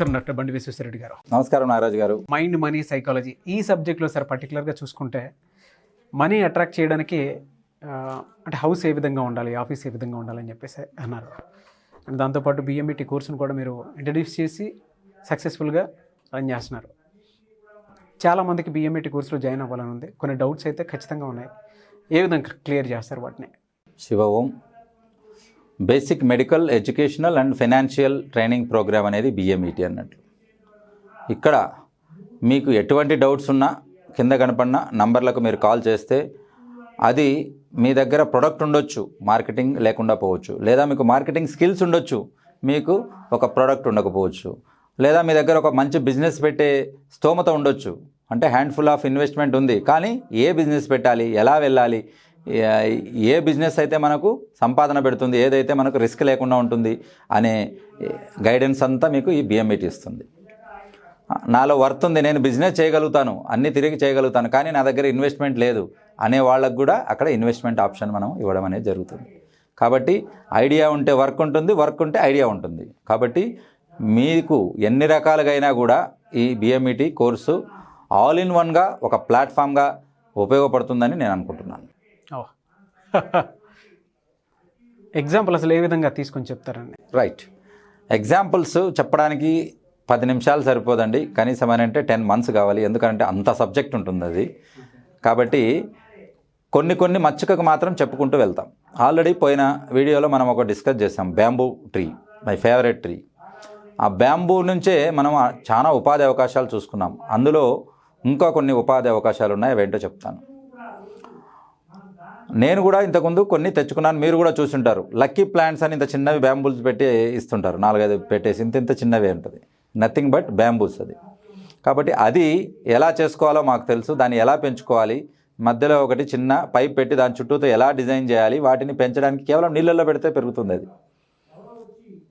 నమస్కారం డాక్టర్ బండి విశ్వేశ్వరరెడ్డి గారు. నమస్కారం నాగరాజు గారు. మైండ్ మనీ సైకాలజీ ఈ సబ్జెక్ట్లో సార్ పర్టికులర్గా చూసుకుంటే మనీ అట్రాక్ట్ చేయడానికి అంటే హౌస్ ఏ విధంగా ఉండాలి, ఆఫీస్ ఏ విధంగా ఉండాలని చెప్పేసి అన్నారు. అండ్ దాంతోపాటు BMET కోర్సును కూడా మీరు ఇంట్రడ్యూస్ చేసి సక్సెస్ఫుల్గా రన్ చేస్తున్నారు. చాలామందికి BMET కోర్సులో జాయిన్ అవ్వాలని ఉంది. కొన్ని డౌట్స్ అయితే ఖచ్చితంగా ఉన్నాయి. ఏ విధంగా క్లియర్ చేస్తారు వాటిని? Shiva Om. Basic medical educational and financial training programme అనేది BMET అన్నట్లు. ఇక్కడ మీకు ఎటువంటి డౌట్స్ ఉన్నా కింద కనపడిన నంబర్లకు మీరు కాల్ చేస్తే అది మీ దగ్గర ప్రొడక్ట్ ఉండొచ్చు, మార్కెటింగ్ లేకుండా పోవచ్చు, లేదా మీకు మార్కెటింగ్ స్కిల్స్ ఉండొచ్చు, మీకు ఒక ప్రోడక్ట్ ఉండకపోవచ్చు, లేదా మీ దగ్గర ఒక మంచి బిజినెస్ పెట్టే స్తోమత ఉండొచ్చు, అంటే హ్యాండ్ఫుల్ ఆఫ్ ఇన్వెస్ట్మెంట్ ఉంది, కానీ ఏ బిజినెస్ పెట్టాలి, ఎలా వెళ్ళాలి, ఏ బిజినెస్ అయితే మనకు సంపాదన పెడుతుంది, ఏదైతే మనకు రిస్క్ లేకుండా ఉంటుంది అనే గైడెన్స్ అంతా మీకు ఈ BMET ఇస్తుంది. నాలో వర్త్ ఉంది, నేను బిజినెస్ చేయగలుగుతాను, అన్నీ తిరిగి చేయగలుగుతాను, కానీ నా దగ్గర ఇన్వెస్ట్మెంట్ లేదు అనే వాళ్ళకు కూడా అక్కడ ఇన్వెస్ట్మెంట్ ఆప్షన్ మనం ఇవ్వడం అనేది జరుగుతుంది. కాబట్టి ఐడియా ఉంటే వర్క్ ఉంటుంది, వర్క్ ఉంటే ఐడియా ఉంటుంది. కాబట్టి మీకు ఎన్ని రకాలుగా అయినా కూడా ఈ BMET కోర్సు ఆల్ ఇన్ వన్గా ఒక ప్లాట్ఫామ్గా ఉపయోగపడుతుందని నేను అనుకుంటున్నాను. ఎగ్జాంపుల్ అసలు ఏ విధంగా తీసుకొని చెప్తారండి? రైట్, ఎగ్జాంపుల్స్ చెప్పడానికి 10 నిమిషాలు సరిపోదండి, కనీసం అని అంటే 10 months కావాలి, ఎందుకంటే అంత సబ్జెక్ట్ ఉంటుంది అది. కాబట్టి కొన్ని మచ్చుకకు మాత్రం చెప్పుకుంటూ వెళ్తాం. ఆల్రెడీ పోయిన వీడియోలో మనం ఒక డిస్కస్ చేసాం, bamboo tree, my favourite tree. ఆ బ్యాంబూ నుంచే మనం చాలా ఉపాధి అవకాశాలు చూసుకున్నాం. అందులో ఇంకా కొన్ని ఉపాధి అవకాశాలు ఉన్నాయి, అవేంటో చెప్తాను. నేను కూడా ఇంతకుముందు కొన్ని తెచ్చుకున్నాను, మీరు కూడా చూసుంటారు. లక్కీ ప్లాంట్స్ అని ఇంత చిన్నవి బ్యాంబూస్ పెట్టి ఇస్తుంటారు, 4-5 పెట్టేసి ఇంత చిన్నవే ఉంటుంది, నథింగ్ బట్ బ్యాంబూస్ అది. కాబట్టి అది ఎలా చేసుకోవాలో మాకు తెలుసు, దాన్ని ఎలా పెంచుకోవాలి, మధ్యలో ఒకటి చిన్న పైప్ పెట్టి దాని చుట్టూతో ఎలా డిజైన్ చేయాలి, వాటిని పెంచడానికి కేవలం నీళ్ళల్లో పెడితే పెరుగుతుంది అది.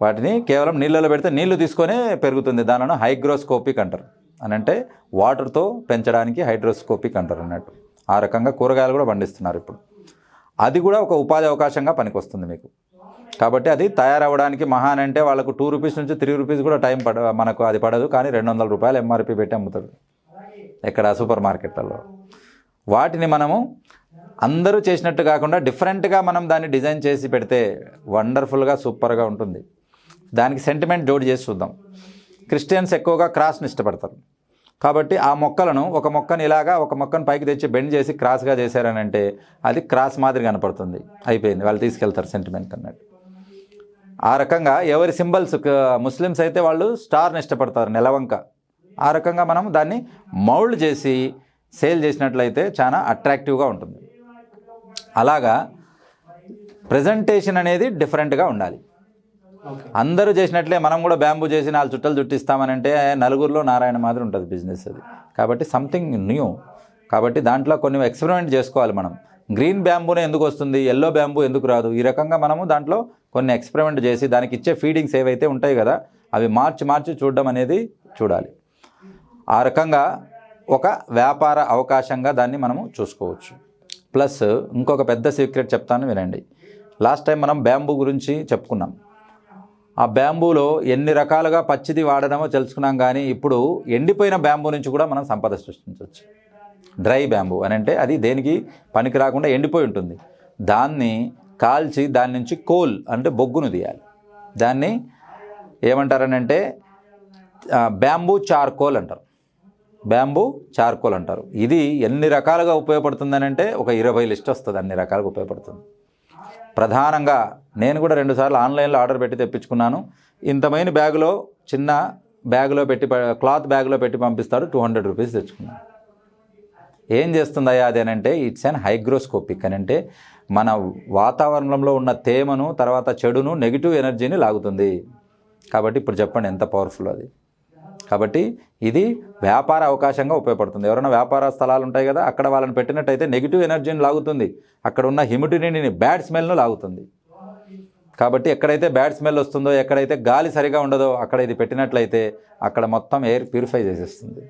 వాటిని కేవలం నీళ్ళలో పెడితే నీళ్లు తీసుకొనే పెరుగుతుంది. దానిలో హైగ్రోస్కోపిక్ అంటారు, అని అంటే వాటర్తో పెంచడానికి హైడ్రోస్కోపిక్ అంటారు అన్నట్టు. ఆ రకంగా కూరగాయలు కూడా పండిస్తున్నారు ఇప్పుడు. అది కూడా ఒక ఉపాధి అవకాశంగా పనికొస్తుంది మీకు. కాబట్టి అది తయారవ్వడానికి మహా అంటే వాళ్ళకు 2 రూపీస్ నుంచి 3 రూపీస్ కూడా టైం మనకు అది పడదు, కానీ 200 రూపాయలు MRP పెట్టి అమ్ముతాడు ఎక్కడ సూపర్ మార్కెట్లలో. వాటిని మనము అందరూ చేసినట్టు కాకుండా డిఫరెంట్గా మనం దాన్ని డిజైన్ చేసి పెడితే వండర్ఫుల్గా సూపర్గా ఉంటుంది. దానికి సెంటిమెంట్ జోడి చేసి చూద్దాం. క్రిస్టియన్స్ ఎక్కువగా క్రాస్ని ఇష్టపడతారు. కాబట్టి ఆ మొక్కలను, ఒక మొక్కను ఇలాగా ఒక మొక్కను పైకి తెచ్చి బెండ్ చేసి క్రాస్గా చేశారని అంటే అది క్రాస్ మాదిరి కనపడుతుంది, అయిపోయింది, వాళ్ళు తీసుకెళ్తారు సెంటిమెంట్ అన్నట్టు. ఆ రకంగా ఎవరి సింబల్స్, ముస్లిమ్స్ అయితే వాళ్ళు స్టార్ని ఇష్టపడతారు, నెలవంక. ఆ రకంగా మనం దాన్ని మౌల్డ్ చేసి సేల్ చేసినట్లయితే చాలా అట్రాక్టివ్గా ఉంటుంది. అలాగా ప్రజెంటేషన్ అనేది డిఫరెంట్గా ఉండాలి. అందరూ చేసినట్లే మనం కూడా బ్యాంబూ చేసి 4 చుట్టలు చుట్టిస్తామనంటే నలుగురిలో నారాయణ మాదిరి ఉంటుంది బిజినెస్ అది. కాబట్టి సంథింగ్ న్యూ. కాబట్టి దాంట్లో కొన్ని ఎక్స్పెరిమెంట్ చేసుకోవాలి మనం. గ్రీన్ బ్యాంబూనే ఎందుకు వస్తుంది, ఎల్లో బ్యాంబూ ఎందుకు రాదు, ఈ రకంగా మనము దాంట్లో కొన్ని ఎక్స్పెరిమెంట్ చేసి దానికి ఇచ్చే ఫీడింగ్స్ ఏవైతే ఉంటాయి కదా అవి మార్చి చూడడం అనేది చూడాలి. ఆ రకంగా ఒక వ్యాపార అవకాశంగా దాన్ని మనము చూసుకోవచ్చు. ప్లస్ ఇంకొక పెద్ద సీక్రెట్ చెప్తాను వినండి. లాస్ట్ టైం మనం బ్యాంబూ గురించి చెప్పుకున్నాం. ఆ బ్యాంబూలో ఎన్ని రకాలుగా పచ్చిది వాడడమో తెలుసుకున్నాం, కానీ ఇప్పుడు ఎండిపోయిన బ్యాంబూ నుంచి కూడా మనం సంపద సృష్టించవచ్చు. డ్రై బ్యాంబూ అని అంటే అది దేనికి పనికి రాకుండా ఎండిపోయి ఉంటుంది. దాన్ని కాల్చి దాని నుంచి కోల్ అంటే బొగ్గును తీయాలి. దాన్ని ఏమంటారనంటే బ్యాంబూ చార్కోల్ అంటారు, బ్యాంబూ చార్కోల్ అంటారు. ఇది ఎన్ని రకాలుగా ఉపయోగపడుతుందని అంటే ఒక 20 లిస్ట్ వస్తుంది, అన్ని రకాలుగా ఉపయోగపడుతుంది. ప్రధానంగా నేను కూడా 2 సార్లు ఆన్లైన్లో ఆర్డర్ పెట్టి తెప్పించుకున్నాను. ఇంతమైన బ్యాగులో, చిన్న బ్యాగులో పెట్టి, క్లాత్ బ్యాగులో పెట్టి పంపిస్తారు, 200 రూపీస్ తెచ్చుకున్నాను. ఏం చేస్తుందయ్యా అది అని అంటే ఇట్స్ అన్ హైగ్రోస్కోపిక్ అని అంటే మన వాతావరణంలో ఉన్న తేమను, తర్వాత చెడును, నెగిటివ్ ఎనర్జీని లాగుతుంది. కాబట్టి ఇప్పుడు చెప్పండి ఎంత పవర్ఫుల్ అది. కాబట్టి ఇది వ్యాపార అవకాశంగా ఉపయోగపడుతుంది. ఎవరైనా వ్యాపార స్థలాలు ఉంటాయి కదా, అక్కడ వాళ్ళని పెట్టినట్టయితే నెగిటివ్ ఎనర్జీని లాగుతుంది, అక్కడ ఉన్న హ్యూమిడిటీని, బ్యాడ్ స్మెల్ను లాగుతుంది. కాబట్టి ఎక్కడైతే బ్యాడ్ స్మెల్ వస్తుందో, ఎక్కడైతే గాలి సరిగా ఉండదో అక్కడ ఇది పెట్టినట్లయితే అక్కడ మొత్తం ఎయిర్ ప్యూరిఫై చేసేస్తుంది.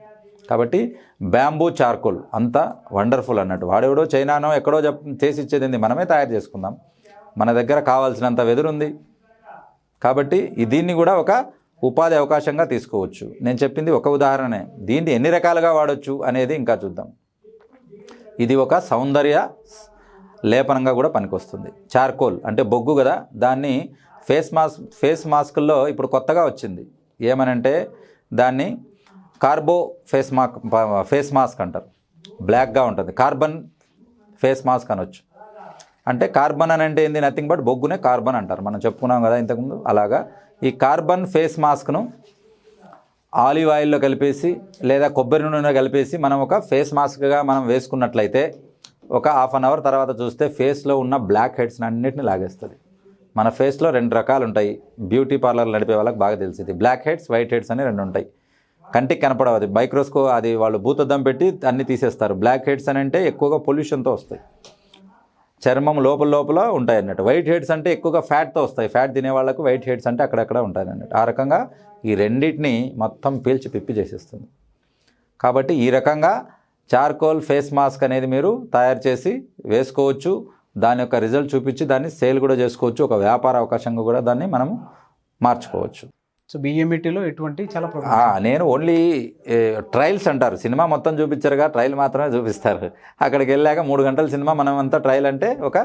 కాబట్టి బ్యాంబూ చార్కోల్ అంత వండర్ఫుల్ అన్నట్టు. వాడెవడో చైనానో ఎక్కడో చేసి ఇచ్చేది మనమే తయారు చేసుకుందాం. మన దగ్గర కావాల్సినంత వెదురుంది. కాబట్టి దీన్ని కూడా ఒక ఉపాధి అవకాశంగా తీసుకోవచ్చు. నేను చెప్పింది ఒక ఉదాహరణే, దీన్ని ఎన్ని రకాలుగా వాడచ్చు అనేది ఇంకా చూద్దాం. ఇది ఒక సౌందర్య లేపనంగా కూడా పనికొస్తుంది. చార్కోల్ అంటే బొగ్గు కదా, దాన్ని ఫేస్ మాస్కుల్లో ఇప్పుడు కొత్తగా వచ్చింది. ఏమనంటే దాన్ని కార్బో ఫేస్ మాస్క్ అంటారు. బ్లాక్గా ఉంటుంది, కార్బన్ ఫేస్ మాస్క్ అనొచ్చు. అంటే కార్బన్ అని అంటే ఏంది, నథింగ్ బట్ బొగ్గునే కార్బన్ అంటారు. మనం చెప్పుకున్నాం కదా ఇంతకుముందు. అలాగా ఈ కార్బన్ ఫేస్ మాస్క్ను ఆలివ్ ఆయిల్లో కలిపేసి లేదా కొబ్బరి నూనెలో కలిపేసి మనం ఒక ఫేస్ మాస్క్గా మనం వేసుకున్నట్లయితే ఒక హాఫ్ అన్ అవర్ తర్వాత చూస్తే ఫేస్లో ఉన్న బ్లాక్ హెడ్స్ని అన్నిటిని లాగేస్తుంది. మన ఫేస్లో 2 రకాలు ఉంటాయి. బ్యూటీ పార్లర్లు నడిపే వాళ్ళకి బాగా తెలిసింది. బ్లాక్ హెడ్స్, వైట్ హెడ్స్ అని 2 ఉంటాయి. కంటికి కనపడవు, అది మైక్రోస్కోప్, అది వాళ్ళు భూతద్దం పెట్టి అన్ని తీసేస్తారు. బ్లాక్ హెడ్స్ అని అంటే ఎక్కువగా పొల్యూషన్తో వస్తాయి, చర్మం లోపల ఉంటాయి అన్నట్టు. వైట్ హెడ్స్ అంటే ఎక్కువగా ఫ్యాట్తో వస్తాయి. ఫ్యాట్ తినే వాళ్ళకు వైట్ హెడ్స్ అంటే అక్కడక్కడ ఉంటాయి అన్నట్టు. ఆ రకంగా ఈ రెండింటిని మొత్తం పీల్చి పిప్పి చేసేస్తుంది. కాబట్టి ఈ రకంగా చార్కోల్ ఫేస్ మాస్క్ అనేది మీరు తయారు చేసి వేసుకోవచ్చు. దాని యొక్క రిజల్ట్ చూపించి దాన్ని సేల్ కూడా చేసుకోవచ్చు. ఒక వ్యాపార అవకాశంగా కూడా దాన్ని మనము మార్చుకోవచ్చు. సో BMETలో ఎటువంటి చాలా నేను ఓన్లీ ట్రయల్స్ అంటారు. సినిమా మొత్తం చూపించారుగా, ట్రయల్ మాత్రమే చూపిస్తారు. అక్కడికి వెళ్ళాక 3 గంటల సినిమా మనం అంతా ట్రయల్ అంటే ఒక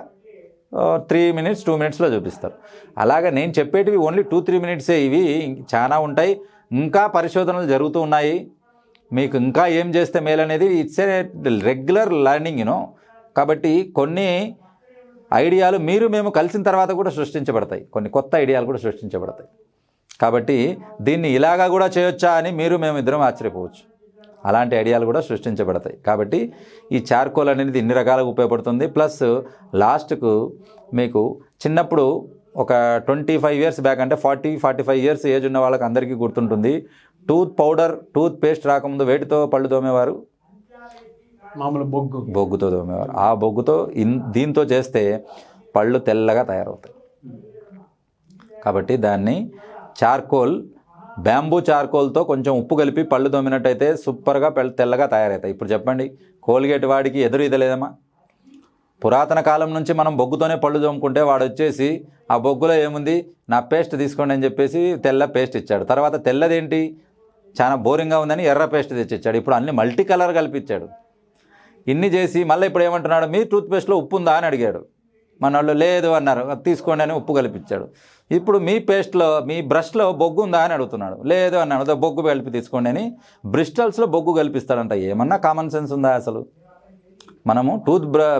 3 minutes 2 minutesలో చూపిస్తారు. అలాగే నేను చెప్పేటివి ఓన్లీ 2-3 minutesే. ఇవి చాలా ఉంటాయి, ఇంకా పరిశోధనలు జరుగుతూ ఉన్నాయి. మీకు ఇంకా ఏం చేస్తే మేలు అనేది ఇట్స్ ఏ రెగ్యులర్ లెర్నింగ్ కాబట్టి కొన్ని ఐడియాలు మేము కలిసిన తర్వాత కూడా సృష్టించబడతాయి. కొన్ని కొత్త ఐడియాలు కూడా సృష్టించబడతాయి. కాబట్టి దీన్ని ఇలాగా కూడా చేయొచ్చా అని మేము ఇద్దరం ఆశ్చర్యపోవచ్చు. అలాంటి ఐడియాలు కూడా సృష్టించబడతాయి. కాబట్టి ఈ చార్కోల్ అనేది ఇన్ని రకాలుగా ఉపయోగపడుతుంది. ప్లస్ లాస్ట్కు మీకు చిన్నప్పుడు ఒక 25 years బ్యాక్ అంటే 40-45 years ఏజ్ ఉన్న వాళ్ళకి అందరికీ గుర్తుంటుంది. టూత్ పేస్ట్ రాకముందు వేటితో పళ్ళు తోమేవారు? మామూలు బొగ్గుతో తోమేవారు. ఆ బొగ్గుతో దీంతో చేస్తే పళ్ళు తెల్లగా తయారవుతాయి. కాబట్టి దాన్ని చార్కోల్, బ్యాంబూ చార్కోల్తో కొంచెం ఉప్పు కలిపి పళ్ళు తోమినట్టయితే సూపర్గా తెల్లగా తయారవుతాయి. ఇప్పుడు చెప్పండి, కోల్గేట్ వాడికి ఎదురు ఇదలేదమ్మా? పురాతన కాలం నుంచి మనం బొగ్గుతోనే పళ్ళు తోముకుంటే వాడు వచ్చేసి ఆ బొగ్గులో ఏముంది, నా పేస్ట్ తీసుకోండి అని చెప్పేసి తెల్ల పేస్ట్ ఇచ్చాడు. తర్వాత తెల్లదేంటి, చాలా బోరింగ్గా ఉందని ఎర్ర పేస్ట్ తెచ్చిచ్చాడు. ఇప్పుడు అన్ని మల్టీ కలర్ కలిపిచ్చాడు. ఇన్ని చేసి మళ్ళీ ఇప్పుడు ఏమంటున్నాడు, మీ టూత్పేస్ట్లో ఉప్పు ఉందా అని అడిగాడు. మన వాళ్ళు లేదు అన్నారు, తీసుకోండి అని ఉప్పు కలిపించాడు. ఇప్పుడు మీ పేస్ట్లో, మీ బ్రష్లో బొగ్గు ఉందా అని అడుగుతున్నాడు. లేదు అన్నాడు, బొగ్గు కలిపి తీసుకోండి అని బ్రిస్టల్స్లో బొగ్గు కలిపిస్తాడంట. ఏమన్నా కామన్ సెన్స్ ఉందా అసలు? మనము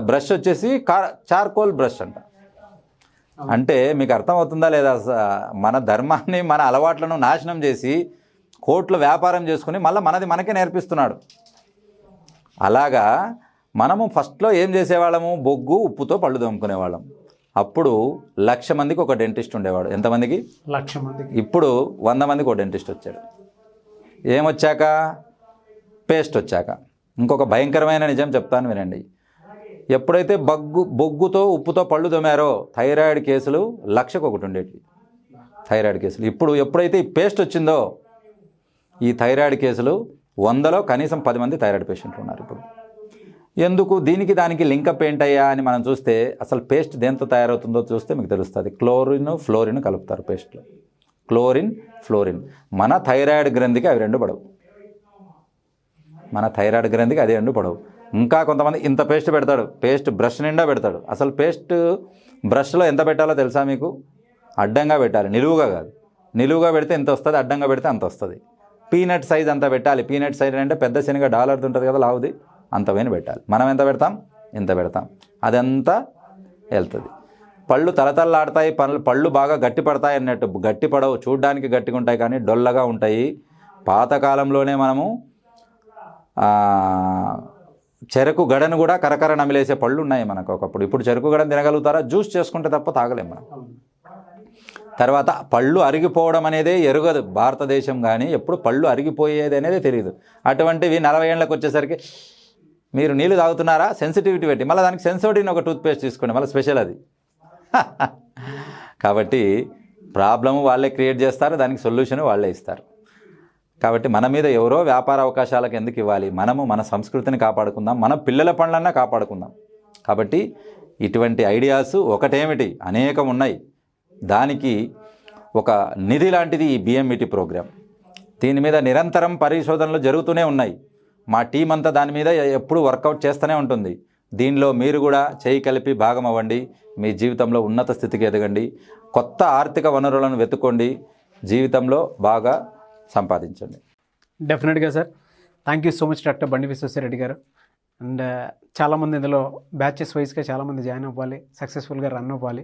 బ్రష్ వచ్చేసి చార్కోల్ బ్రష్ అంట. అంటే మీకు అర్థమవుతుందా లేదా? మన ధర్మాన్ని, మన అలవాట్లను నాశనం చేసి కోట్లు వ్యాపారం చేసుకుని మళ్ళీ మనకే నేర్పిస్తున్నాడు. అలాగా మనము ఫస్ట్లో ఏం చేసేవాళ్ళము, బొగ్గు ఉప్పుతో పళ్ళు తోముకునేవాళ్ళం. అప్పుడు 1,00,000 మందికి ఒక డెంటిస్ట్ ఉండేవాడు. ఎంతమందికి? 1,00,000 మందికి. ఇప్పుడు 100 మందికి ఒక డెంటిస్ట్ వచ్చాడు. ఏమొచ్చాక? పేస్ట్ వచ్చాక. ఇంకొక భయంకరమైన నిజం చెప్తాను వినండి. ఎప్పుడైతే బొగ్గుతో ఉప్పుతో పళ్ళు తోమారో థైరాయిడ్ కేసులు 1,00,000కి ఒకటి ఉండేవి. థైరాయిడ్ కేసులు. ఇప్పుడు ఎప్పుడైతే ఈ పేస్ట్ వచ్చిందో ఈ థైరాయిడ్ కేసులు 100లో కనీసం 10 మంది థైరాయిడ్ పేషెంట్లు ఉన్నారు ఇప్పుడు. ఎందుకు? దీనికి దానికి లింకప్ ఏంటయ్యా అని మనం చూస్తే అసలు పేస్ట్ దేంతో తయారవుతుందో చూస్తే మీకు తెలుస్తుంది. ఫ్లోరిన్ కలుపుతారు పేస్ట్లో. ఫ్లోరిన్. మన థైరాయిడ్ గ్రంథికి అవి 2 పడవు. మన థైరాయిడ్ గ్రంథికి అది 2 పడవు. ఇంకా కొంతమంది ఇంత పేస్ట్ పెడతాడు, పేస్ట్ బ్రష్ నిండా పెడతాడు. అసలు పేస్ట్ బ్రష్లో ఎంత పెట్టాలో తెలుసా మీకు? అడ్డంగా పెట్టాలి, నిలువుగా కాదు. నిలువుగా పెడితే ఎంత వస్తుంది, అడ్డంగా పెడితే అంత వస్తుంది. పీనట్ సైజ్ అంత పెట్టాలి. పీనట్ సైజ్ అంటే పెద్ద శనగ డాలర్ ఉంటుంది కదా, లావుది, అంత పైన పెట్టాలి. మనం ఎంత పెడతాం? ఇంత పెడతాం. అదంతా వెళ్తుంది. పళ్ళు తలతల్లాడతాయి, పళ్ళు బాగా గట్టి పడతాయి అన్నట్టు. గట్టి పడవు, చూడ్డానికి గట్టిగా ఉంటాయి కానీ డొల్లగా ఉంటాయి. పాతకాలంలోనే మనము చెరకు గడను కూడా కరకర నమిలేసే పళ్ళు ఉన్నాయి మనకు ఒకప్పుడు. ఇప్పుడు చెరకు గడను తినగలుగుతారా? జ్యూస్ చేసుకుంటే తప్ప తాగలేం మనం. తర్వాత పళ్ళు అరిగిపోవడం అనేదే ఎరుగదు భారతదేశం, కానీ ఎప్పుడు పళ్ళు అరిగిపోయేది అనేది తెలియదు. అటువంటివి 40 ఏళ్ళకి వచ్చేసరికి మీరు నీళ్ళు తాగుతున్నారా, సెన్సిటివిటీ పెట్టి మళ్ళీ దానికి సెన్సోడిన్ ఒక టూత్పేస్ట్ తీసుకోండి, మళ్ళీ స్పెషల్ అది. కాబట్టి ప్రాబ్లము వాళ్ళే క్రియేట్ చేస్తారు, దానికి సొల్యూషన్ వాళ్ళే ఇస్తారు. కాబట్టి మన మీద ఎవరో వ్యాపార అవకాశాలకు ఎందుకు ఇవ్వాలి? మనము మన సంస్కృతిని కాపాడుకుందాం, మన పిల్లల పనులన్నా కాపాడుకుందాం. కాబట్టి ఇటువంటి ఐడియాస్ ఒకటేమిటి, అనేకం ఉన్నాయి. దానికి ఒక నిధి లాంటిది ఈ బిఎంఈటీ ప్రోగ్రామ్. దీని మీద నిరంతరం పరిశోధనలు జరుగుతూనే ఉన్నాయి. మా టీం అంతా దాని మీద ఎప్పుడు వర్కౌట్ చేస్తూనే ఉంటుంది. దీనిలో మీరు కూడా చేయి కలిపి భాగం అవ్వండి. మీ జీవితంలో ఉన్నత స్థితికి ఎదగండి. కొత్త ఆర్థిక వనరులను వెతుక్కోండి. జీవితంలో బాగా సంపాదించండి. డెఫినెట్గా sir. Thank you so much doctor Bandi Vishweshwar Reddy గారు. అండ్ చాలామంది ఇందులో బ్యాచెస్ వైజ్గా చాలామంది జాయిన్ అవ్వాలి, సక్సెస్ఫుల్గా రన్ అవ్వాలి.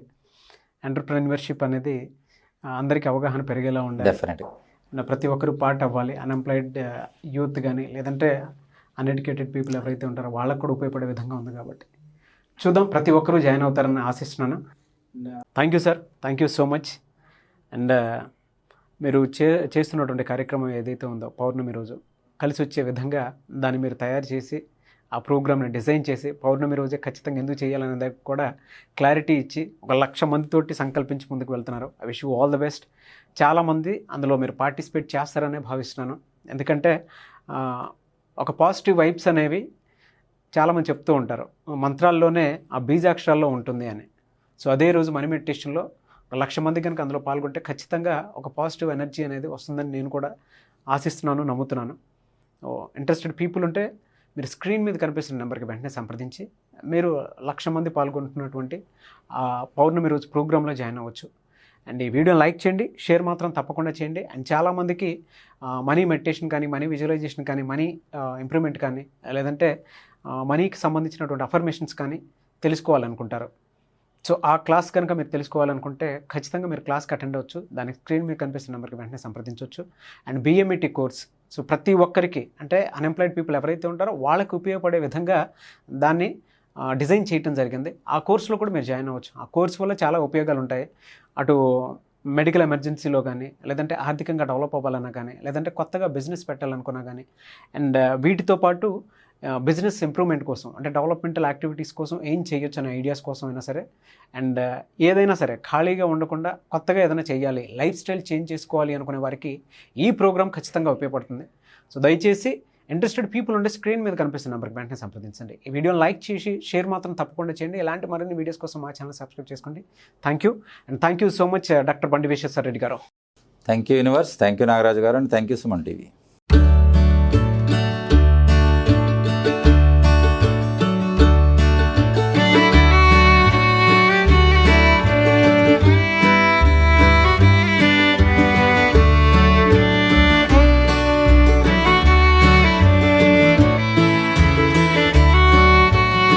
ఎంటర్ప్రెన్యూర్షిప్ అనేది అందరికీ అవగాహన పెరిగేలా ఉండాలి. డెఫినెట్గా ప్రతి ఒక్కరు పార్ట్ అవ్వాలి. అన్ఎంప్లాయిడ్ యూత్ కానీ లేదంటే అన్ఎడ్యుకేటెడ్ పీపుల్ ఎవరైతే ఉంటారో వాళ్ళకు కూడా ఉపయోగపడే విధంగా ఉంది కాబట్టి చూద్దాం, ప్రతి ఒక్కరూ జాయిన్ అవుతారని ఆశిస్తున్నాను. Thank you sir, thank you so much. And మీరు చేస్తున్నటువంటి కార్యక్రమం ఏదైతే ఉందో పౌర్ణమి రోజు కలిసి వచ్చే విధంగా దాన్ని మీరు తయారు చేసి ఆ ప్రోగ్రామ్ని డిజైన్ చేసి పౌర్ణమి రోజే ఖచ్చితంగా ఎందుకు చేయాలనే దానికి కూడా క్లారిటీ ఇచ్చి 1,00,000 మందితోటి సంకల్పించి ముందుకు వెళ్తున్నారు. I wish you all the best. చాలామంది అందులో మీరు పార్టిసిపేట్ చేస్తారనే భావిస్తున్నాను. ఎందుకంటే ఒక పాజిటివ్ వైబ్స్ అనేవి చాలామంది చెప్తూ ఉంటారు, మంత్రాల్లోనే ఆ బీజాక్షరాల్లో ఉంటుంది అని. సో అదే రోజు మనీ మెడిటేషన్లో 1,00,000 మంది కనుక అందులో పాల్గొంటే ఖచ్చితంగా ఒక పాజిటివ్ ఎనర్జీ అనేది వస్తుందని నేను కూడా ఆశిస్తున్నాను, నమ్ముతున్నాను. ఇంట్రెస్టెడ్ పీపుల్ ఉంటే మీరు స్క్రీన్ మీద కనిపిస్తున్న నెంబర్కి వెంటనే సంప్రదించి మీరు 1,00,000 మంది పాల్గొంటున్నటువంటి పౌర్ణమి రోజు ప్రోగ్రాంలో జాయిన్ అవ్వచ్చు. అండ్ ఈ వీడియోని లైక్ చేయండి, షేర్ మాత్రం తప్పకుండా చేయండి. అండ్ చాలామందికి మనీ మెడిటేషన్ కానీ, మనీ విజువలైజేషన్ కానీ, మనీ ఇంప్రూవ్మెంట్ కానీ, లేదంటే మనీకి సంబంధించినటువంటి అఫర్మేషన్స్ కానీ తెలుసుకోవాలనుకుంటారు. సో ఆ క్లాస్ కనుక మీరు తెలుసుకోవాలనుకుంటే ఖచ్చితంగా మీరు క్లాస్కి అటెండ్ అవ్వచ్చు. దానికి స్క్రీన్ మీద కనిపిస్తున్న నెంబర్కి వెంటనే సంప్రదించవచ్చు. అండ్ బిఎంఈటీ కోర్స్, సో ప్రతి ఒక్కరికి అంటే అన్ఎంప్లాయిడ్ పీపుల్ ఎవరైతే ఉంటారో వాళ్ళకి ఉపయోగపడే విధంగా దాన్ని డిజైన్ చేయడం జరిగింది. ఆ కోర్సులో కూడా మీరు జాయిన్ అవ్వచ్చు. ఆ కోర్స్ వల్ల చాలా ఉపయోగాలు ఉంటాయి. అటు మెడికల్ ఎమర్జెన్సీలో కానీ, లేదంటే ఆర్థికంగా డెవలప్ అవ్వాలన్నా కానీ, లేదంటే కొత్తగా బిజినెస్ పెట్టాలనుకున్నా కానీ, అండ్ వీటితో పాటు బిజినెస్ ఇంప్రూవ్మెంట్ కోసం అంటే డెవలప్మెంటల్ యాక్టివిటీస్ కోసం ఏం చేయొచ్చు అనే ఐడియాస్ కోసం అయినా సరే, అండ్ ఏదైనా సరే ఖాళీగా ఉండకుండా కొత్తగా ఏదైనా చేయాలి, లైఫ్ స్టైల్ చేంజ్ చేసుకోవాలి అనుకునే వారికి ఈ ప్రోగ్రామ్ ఖచ్చితంగా ఉపయోగపడుతుంది. సో దయచేసి ఇంట్రెస్టెడ్ పీపుల్ ఉంటే స్క్రీన్ మీద కనిపిస్తున్న నెంబర్కి వెంటనే సంప్రదించండి. ఈ వీడియోని లైక్ చేసి షేర్ మాత్రం తప్పకుండా చేయండి. ఇలాంటి మరిన్ని వీడియోస్ కోసం మా ఛానల్ సబ్స్క్రైబ్ చేసుకోండి. Thank you and thank you so much doctor Bandi Vishweshwar Reddy గారు. Thank you universe, thank you Nagaraju గారు, and thank you Suman TV.